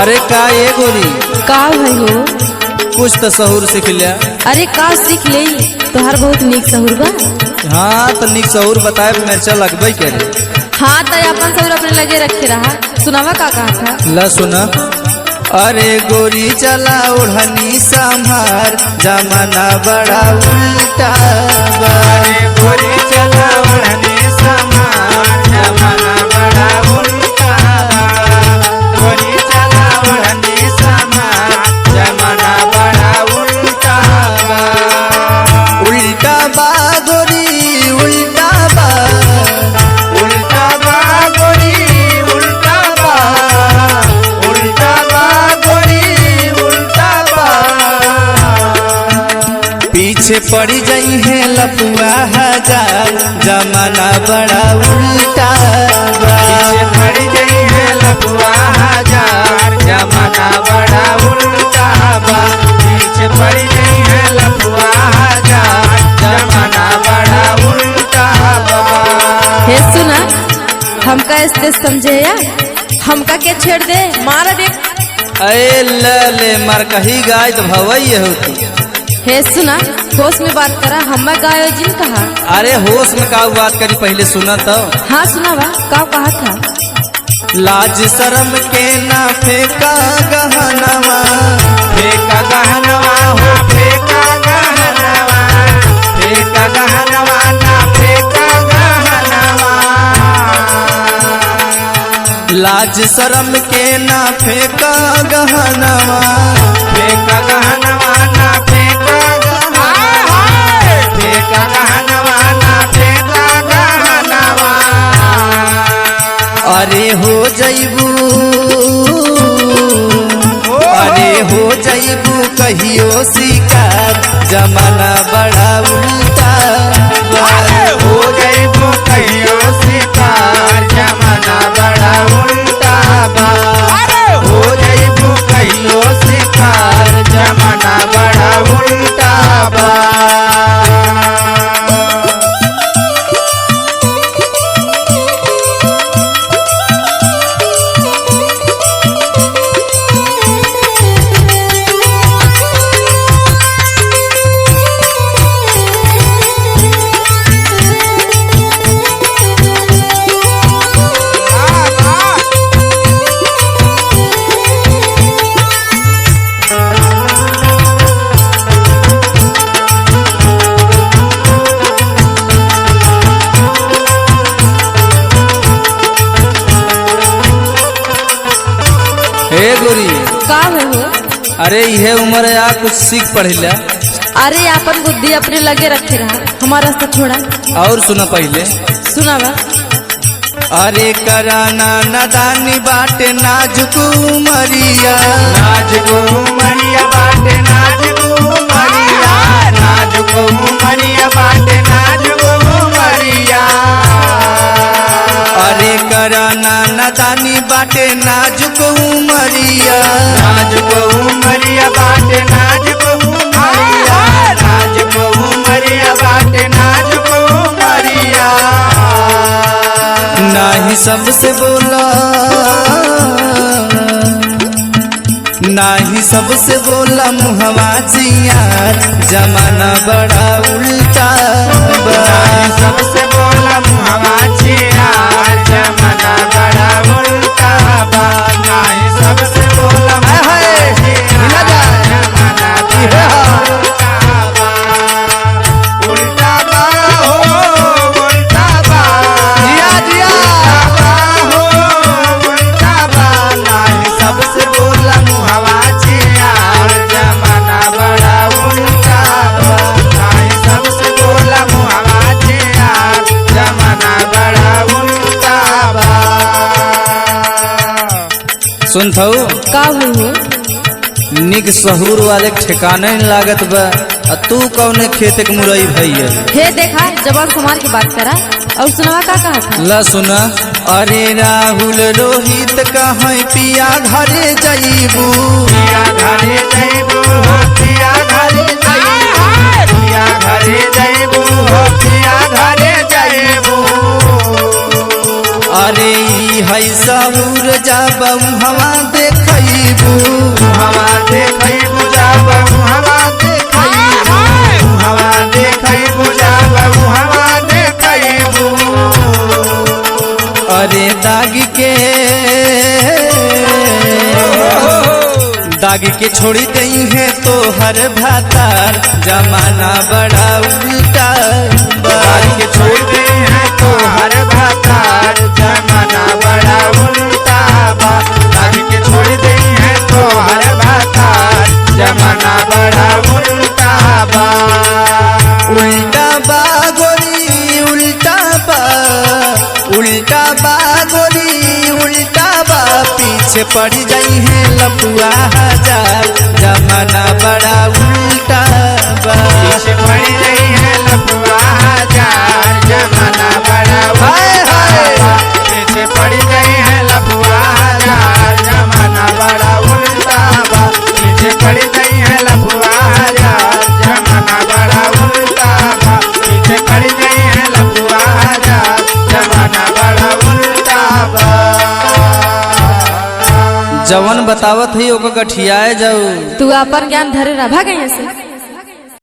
अरे का ये गोरी का भाई हो? कुछ तो सहूर सीख लिया। अरे का सीख ले तोहर बहुत निक सहूर बा। हाँ तो निक सहूर बताए मिर्चा लगबे करे। हाँ तो अपन सहूर अपने लगे रखे रहा। सुनावा का कहा था? ला सुना। अरे गोरी चला ओढ़नी संभार जमाना बड़ा उल्टा बा। अरे गोरी चला ओढ़नी संभार जमाना बड़ा उल्टा बा। गोरी चला ओढ़नी संभार जमाना बड़ा उल्टा बा। उल्टा बा गोरी उल्टा बा। उल्टा बा गोरी उल्टा बा। उल्टा बा गोरी उल्टा बा। पीछे पड़ी जाई है लपुआ हजार जमाना बड़ा उल्टा बा। पीछे पड़ी जाई है लपुआ हजार जमाना बड़ा उल्टा बा। पीछे पड़ी जाई है लपुआ हजार जमाना बड़ा उल्टा बा। हे सुना हमका इससे समझे या हमका के छेड़ दे मारा देख। अरे ले मार कही गाय तो भवई होती। हे सुना होश में बात करा हमें गायो जिन कहा। अरे होश में का बात करी पहले सुना तो। हाँ सुनावा का कहा था? लाज शर्म के ना फेंका गहनवा। फेंका गहनवा हो फेंका गहनवा। फेंका गहनवा ना फेंका गहनवा। लाज शर्म के ना फेंका गहनवा। फेंका गहनवा ना फेंका गहनवा। फेंका गहनवा ना फेंका गहनवा। अरे हो जइबू अरे हो जइबू कहियो शिकार जमाना बड़ा उल्टा बा। हो जइबू कहियो शिकार जमाना बड़ा उल्टा बा। हो जइबू कहियो शिकार जमाना बड़ा उल्टा बा। हे गोरी का है हो? अरे यह उम्र है कुछ सीख पढ़िला। अरे अपन बुद्धि अपने लगे रखे रहा हमारा रास्ता छोड़ा। और सुना पहले सुनावा। अरे कराना नदानी बाटे नाजुक उमरिया। नाजुक उमरिया बाटे नाजुक उमरिया। नाजुक उमरिया बाटे नाजुक उमरिया। अरे कराना नदानी बाटे नाजुक उमरिया। नाजुक उमरिया बाटे नाजुक उमरिया। नाजुक उमरिया बाटे नाजुक उमरिया। नाही सबसे बोला नाही सबसे बोला मुहवा जियार जमाना बड़ा उल्टा बा। नाही सबसे बोला मुहवा जियार जमाना बड़ा उल्टा बा। नाही सबसे बोला मुहवा जियार जमाना बड़ा उल्टा बा। उल्टा बा हो उल्टा बा। जिया जिया हो उल्टा बा। नाही सबसे बोला मुहवा जियार जमाना बड़ा उल्टा बा। नाही सबसे बोला मुहवा जियार जमाना बड़ा उल्टा बा। सुनथौ का भाई हो? निक सहूर वाले ठिकाने नहीं लागत बा। तू कौने खेत के मुरई भैया। हे देखा जबान संभाल के बात करा। और सुनावा का कहा था? ला सुना। अरे राहुल रोहित कहाँ पिया घरे जाइबू। पिया घरे जाइबू हो पिया घरे जाइबू। पिया घरे जाइबू हो पिया घरे जाइबू। अरे ई है सहूर जाबू हवा देखइबू। के दाग के छोड़ी गई है तो हर भातार जमाना बड़ा उल्टा दाग के छोड़ गई है तो हर भातार जमाना बड़ा उल्टा बा। दाग के छोड़ गई है तो हर भातार जमाना बड़ा उल्टा बा। उल्टा बा गोरी उल्टा बा, उल्टा बा गोरी उल्टा बा, पीछे पड़ जाई है लपुआ हजार जमाना बड़ा उल्टा बा। पीछे पड़ गई है लपुआ हजार जमाना बड़ा उल्टा बा। पीछे पड़ गई है लपुआ हजार जमाना बड़ा उल्टा बा। पीछे पड़ गई है लपुआ हजार जमाना बड़ा उल्टा बा। पीछे पड़ गई है लपुआ हजार जमाना बड़ा उल्टा बा। जवन बतावत है ओकर गठियाए जाऊ। तू अपन ज्ञान धरे रहा भाग यहाँ से।